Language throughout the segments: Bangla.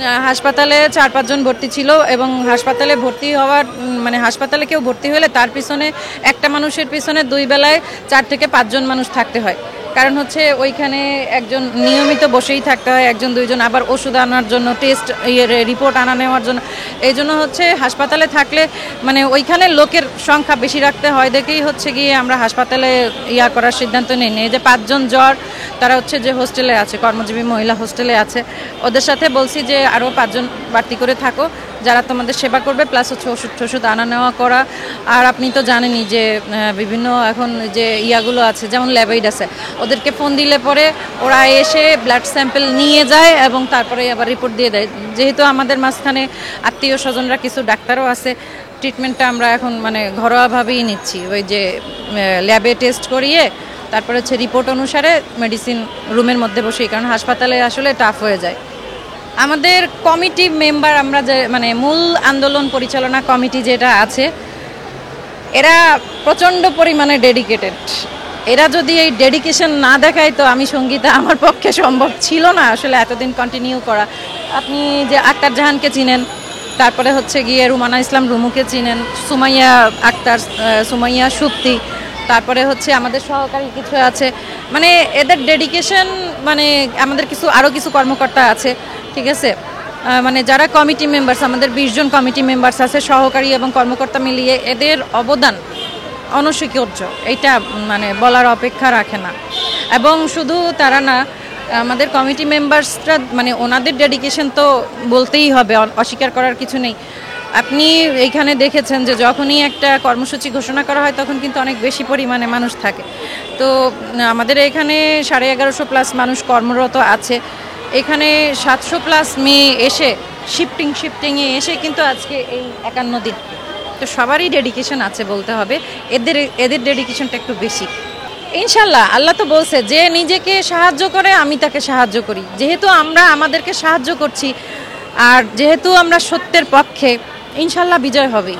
হাসপাতালে 4-5 জন ভর্তি ছিল এবং হাসপাতালে ভর্তি হওয়ার মানে হাসপাতালে কেউ ভর্তি হলে তার পিছনে একটা মানুষের পিছনে 2 বেলায় 4 থেকে 5 জন মানুষ থাকতে হয়। কারণ হচ্ছে ওইখানে একজন নিয়মিত বসেই থাকতে হয়, 1-2 জন আবার ওষুধ আনার জন্য, টেস্ট রিপোর্ট আনা নেওয়ার জন্য। এই জন্য হচ্ছে হাসপাতালে থাকলে মানে ওইখানে লোকের সংখ্যা বেশি রাখতে হয় দেখেই হচ্ছে গিয়ে আমরা হাসপাতালে করার সিদ্ধান্ত নিই। এই যে 5 জন জ্বর তারা হচ্ছে যে হোস্টেলে আছে, কর্মজীবী মহিলা হোস্টেলে আছে, ওদের সাথে বলছি যে আরও 5 জন বাড়তি করে থাকো যারা তোমাদের সেবা করবে, প্লাস হচ্ছে ওষুধ আনা নেওয়া করা। আর আপনি তো জানেনই যে বিভিন্ন এখন যে ইয়াগুলো আছে যেমন ল্যাবএইড আছে, ওদেরকে ফোন দিলে পরে ওরা এসে ব্লাড স্যাম্পল নিয়ে যায় এবং তারপরে আবার রিপোর্ট দিয়ে দেয়। যেহেতু আমাদের মাঝখানে আত্মীয় স্বজনরা কিছু ডাক্তারও আছে, ট্রিটমেন্টটা আমরা এখন মানে ঘরোয়াভাবেই নিচ্ছি। ওই যে ল্যাবে টেস্ট করিয়ে তারপরে হচ্ছে রিপোর্ট অনুসারে মেডিসিন রুমের মধ্যে বসেই, কারণ হাসপাতালে আসলে টাফ হয়ে যায়। আমাদের কমিটি মেম্বার, আমরা যে মানে মূল আন্দোলন পরিচালনা কমিটি যেটা আছে, এরা প্রচণ্ড পরিমাণে ডেডিকেটেড। এরা যদি এই ডেডিকেশন না দেখায় তো আমি সঙ্গীতা আমার পক্ষে সম্ভব ছিল না আসলে এতদিন কন্টিনিউ করা। আপনি যে আক্তার জাহানকে চিনেন, তারপরে হচ্ছে গিয়ে রুমানা ইসলাম রুমুকে চিনেন, সুমাইয়া আক্তার, সুমাইয়া সুপ্তি, তারপরে হচ্ছে আমাদের সহকারী কিছু আছে, মানে এদের ডেডিকেশন, মানে আমাদের আরও কিছু কর্মকর্তা আছে, ঠিক আছে, মানে যারা কমিটি মেম্বার্স, আমাদের 20 জন কমিটি মেম্বার্স আছে, সহকারী এবং কর্মকর্তা মিলিয়ে এদের অবদান অনস্বীকার্য, এইটা মানে বলার অপেক্ষা রাখে না। এবং শুধু তারা না, আমাদের কমিটি মেম্বার্সরা মানে ওনাদের ডেডিকেশন তো বলতেই হবে, অস্বীকার করার কিছু নেই। আপনি এইখানে দেখেছেন যে যখনই একটা কর্মসূচি ঘোষণা করা হয় তখন কিন্তু অনেক বেশি পরিমাণে মানুষ থাকে। তো আমাদের এখানে 1150 প্লাস মানুষ কর্মরত আছে। এখানে 700 প্লাস মেয়ে এসে শিফটিংয়ে এসে কিন্তু আজকে এই 51 দিন, তো সবারই ডেডিকেশন আছে বলতে হবে। এদের ডেডিকেশনটা একটু বেশি। ইনশাল্লাহ আল্লাহ তো বলছে যে নিজেকে সাহায্য করে আমি তাকে সাহায্য করি। যেহেতু আমরা আমাদেরকে সাহায্য করছি আর যেহেতু আমরা সত্যের পক্ষে, ইনশাল্লাহ বিজয় হবেই।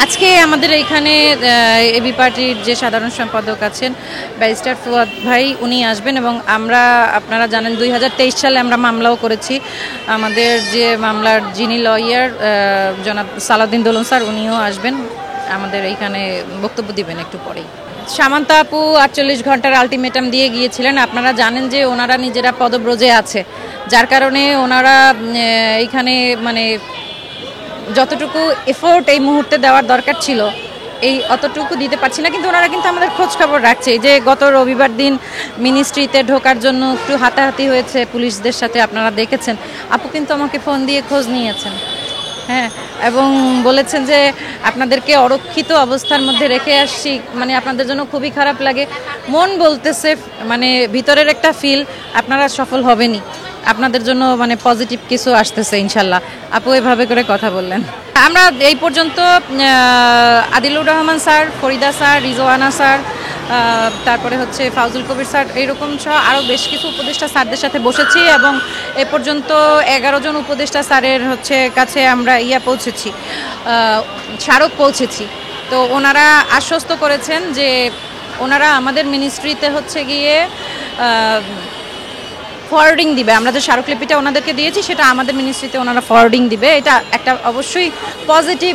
আজকে আমাদের এইখানে এবি পার্টির যে সাধারণ সম্পাদক আছেন ব্যারিস্টার ফুয়াদ ভাই, উনি আসবেন এবং আপনারা জানেন 2023 সালে আমরা মামলাও করেছি। আমাদের যে মামলার যিনি লয়ার জনাব সালাউদ্দিন দোলন স্যার, উনিও আসবেন আমাদের এইখানে বক্তব্য দিবেন একটু পরেই। সামান্তা আপু 48 ঘন্টার আলটিমেটাম দিয়ে গিয়েছিলেন। আপনারা জানেন যে ওনারা নিজেরা পদব্রজে আছে, যার কারণে ওনারা এইখানে মানে যতটুকু এফোর্ট এই মুহূর্তে দেওয়ার দরকার ছিল এই অতটুকু দিতে পারছি না। কিন্তু ওনারা কিন্তু আমাদের খোঁজ খবর রাখছে। যে গত রবিবার দিন মিনিস্ট্রিতে ঢোকার জন্য একটু হাতাহাতি হয়েছে পুলিশদের সাথে, আপনারা দেখেছেন। আপু কিন্তু আমাকে ফোন দিয়ে খোঁজ নিয়েছেন, হ্যাঁ, এবং বলেছেন যে আপনাদেরকে অরক্ষিত অবস্থার মধ্যে রেখে আসছি, মানে আপনাদের জন্য খুবই খারাপ লাগে। মন বলতেছে, মানে ভিতরের একটা ফিল, আপনারা সফল হবেনই, আপনাদের জন্য মানে পজিটিভ কিছু আসতেছে ইনশাল্লাহ। আপু এভাবে করে কথা বললেন। আমরা এই পর্যন্ত Adilur Rahman sir, Farida sir, Rizwana sir, তারপরে হচ্ছে ফাউজুল কবির স্যার, এইরকম সহ আরও বেশ কিছু উপদেষ্টা স্যারদের সাথে বসেছি এবং এ পর্যন্ত 11 জন উপদেষ্টা স্যারের কাছে আমরা পৌঁছেছি, স্মারক পৌঁছেছি। তো ওনারা আশ্বস্ত করেছেন যে ওনারা আমাদের মিনিস্ট্রিতে গিয়ে ফরওয়ার্ডিং দিবে। আমরা যে স্মারকলিপিটা ওনাদেরকে দিয়েছি সেটা আমাদের মিনিস্ট্রিতে ওনারা ফরওয়ার্ডিং দিবে। এটা একটা অবশ্যই পজিটিভ,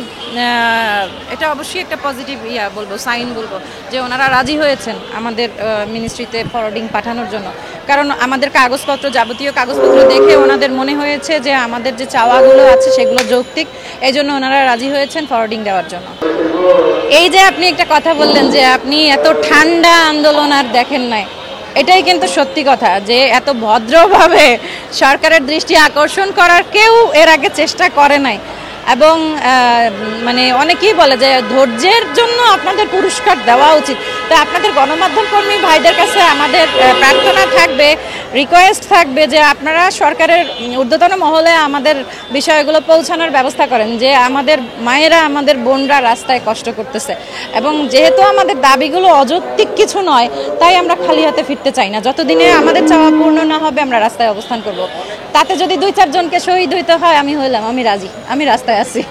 এটা অবশ্যই একটা পজিটিভ বলবো, সাইন বলবো যে ওনারা রাজি হয়েছেন আমাদের মিনিস্ট্রিতে ফরওয়ার্ডিং পাঠানোর জন্য। কারণ আমাদের কাগজপত্র, যাবতীয় কাগজপত্র দেখে ওনাদের মনে হয়েছে যে আমাদের যে চাওয়াগুলো আছে সেগুলো যৌক্তিক, এই জন্য ওনারা রাজি হয়েছেন ফরওয়ার্ডিং দেওয়ার জন্য। এই যে আপনি একটা কথা বললেন যে আপনি এত ঠান্ডা আন্দোলন আর দেখেন নাই, এটাই কিন্তু সত্যি কথা যে এত ভদ্রভাবে সরকারের দৃষ্টি আকর্ষণ করার কেউ এর আগে চেষ্টা করে নাই। এবং মানে অনেকেই বলে যে ধৈর্যের জন্য আপনাদের পুরস্কার দেওয়া উচিত। তো আপনাদের গণমাধ্যম কর্মী ভাইদের কাছে আমাদের প্রার্থনা থাকবে, রিকোয়েস্ট থাকবে যে আপনারা সরকারের ঊর্ধ্বতন মহলে আমাদের বিষয়গুলো পৌঁছানোর ব্যবস্থা করেন, যে আমাদের মায়েরা, আমাদের বোনরা রাস্তায় কষ্ট করতেছে এবং যেহেতু আমাদের দাবিগুলো অযৌক্তিক কিছু নয়, তাই আমরা খালি হাতে ফিরতে চাই না। যতদিনে আমাদের চাওয়া পূর্ণ না হবে আমরা রাস্তায় অবস্থান করব। তাতে যদি 2-4 জনকে শহীদ হইতে হয় আমি হইলাম, আমি রাজি, আমি রাস্তায় আছি।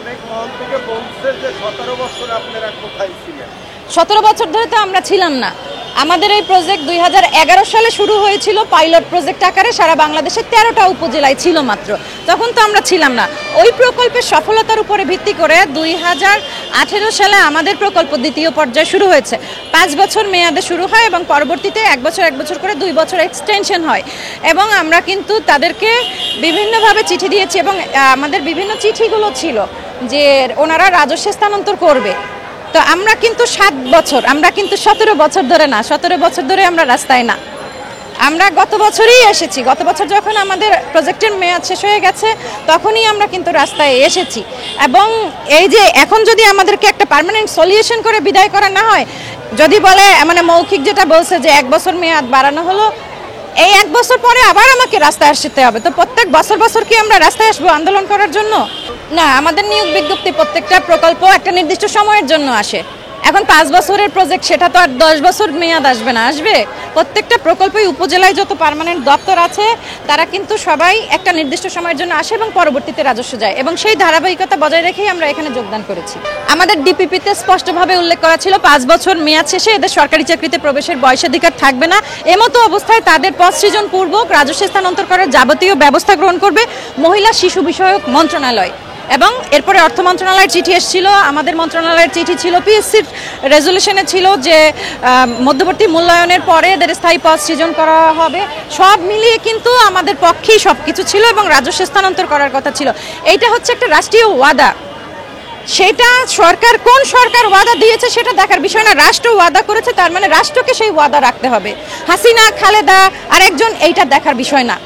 অনেক মহল থেকে বলছে যে 17 বছর আপনারা কোথায় ছিলেন? 17 বছর ধরে তো আমরা ছিলাম না। আমাদের এই প্রজেক্ট 2011 সালে শুরু হয়েছিল পাইলট প্রজেক্ট আকারে, সারা বাংলাদেশে 13টা উপজেলায় ছিল মাত্র, তখন তো আমরা ছিলাম না। ওই প্রকল্পের সফলতার উপরে ভিত্তি করে 2018 সালে আমাদের প্রকল্প দ্বিতীয় পর্যায়ে শুরু হয়েছে। 5 বছর মেয়াদে শুরু হয় এবং পরবর্তীতে এক বছর করে 2 বছর এক্সটেনশন হয়। এবং আমরা কিন্তু তাদেরকে বিভিন্নভাবে চিঠি দিয়েছি এবং আমাদের বিভিন্ন চিঠিগুলো ছিল যে ওনারা রাজস্ব স্থানান্তর করবে। তো আমরা কিন্তু 7 বছর, আমরা কিন্তু 17 বছর ধরে না, 17 বছর ধরে আমরা রাস্তায় না। আমরা গত বছরই এসেছি, গত বছর যখন আমাদের প্রজেক্টের মেয়াদ শেষ হয়ে গেছে তখনই আমরা কিন্তু রাস্তায় এসেছি। এবং এই যে এখন যদি আমাদেরকে একটা পার্মানেন্ট সলিউশন করে বিদায় করা না হয়, যদি বলে মানে মৌখিক যেটা বলছে যে 1 বছর মেয়াদ বাড়ানো হলো, এই 1 বছর পরে আবার আমাকে রাস্তায় আসতে হবে, তো প্রত্যেক বছর কি আমরা রাস্তায় আসবো আন্দোলন করার জন্য? না, আমাদের নিয়োগ বিজ্ঞপ্তি প্রত্যেকটা প্রকল্প একটা নির্দিষ্ট সময়ের জন্য আসে। এখন 5 বছরের প্রজেক্ট, সেটা তো আর 10 বছর মেয়াদ আসবে না, আসবে। প্রত্যেকটা প্রকল্পই উপজেলায় যত পার্মানেন্ট দপ্তর আছে তারা কিন্তু সবাই একটা নির্দিষ্ট সময়ের জন্য আসে এবং পরবর্তীতে রাজস্ব যায়, এবং সেই ধারাবাহিকতা বজায় রেখেই আমরা এখানে যোগদান করেছি। আমাদের ডিপিপিতে স্পষ্টভাবে উল্লেখ করা ছিল 5 বছর মেয়াদ শেষে এদের সরকারি চাকরিতে প্রবেশের বয়সাধিকার থাকবে না। এমতো অবস্থায় তাদের পদ সৃজন পূর্বক রাজস্ব স্থানান্তর করার যাবতীয় ব্যবস্থা গ্রহণ করবে মহিলা শিশু বিষয়ক মন্ত্রণালয়। এবং এরপরে অর্থ মন্ত্রণালয়ের চিঠি এসেছিল, আমাদের মন্ত্রণালয়ের চিঠি ছিল, পিএসসির রেজলিউশনে ছিল যে মধ্যবর্তী মূল্যায়নের পরে এদের স্থায়ী পদ সৃজন করা হবে। সব মিলিয়ে কিন্তু আমাদের পক্ষেই সব কিছু ছিল এবং রাজস্ব স্থানান্তর করার কথা ছিল। এইটা হচ্ছে একটা রাষ্ট্রীয় ওয়াদা, সেটা সরকার কোন সরকার ওয়াদা দিয়েছে সেটা দেখার বিষয় না, রাষ্ট্র ওয়াদা করেছে, তার মানে রাষ্ট্রকে সেই ওয়াদা রাখতে হবে। হাসিনা, খালেদা আর একজন, এইটা দেখার বিষয় না।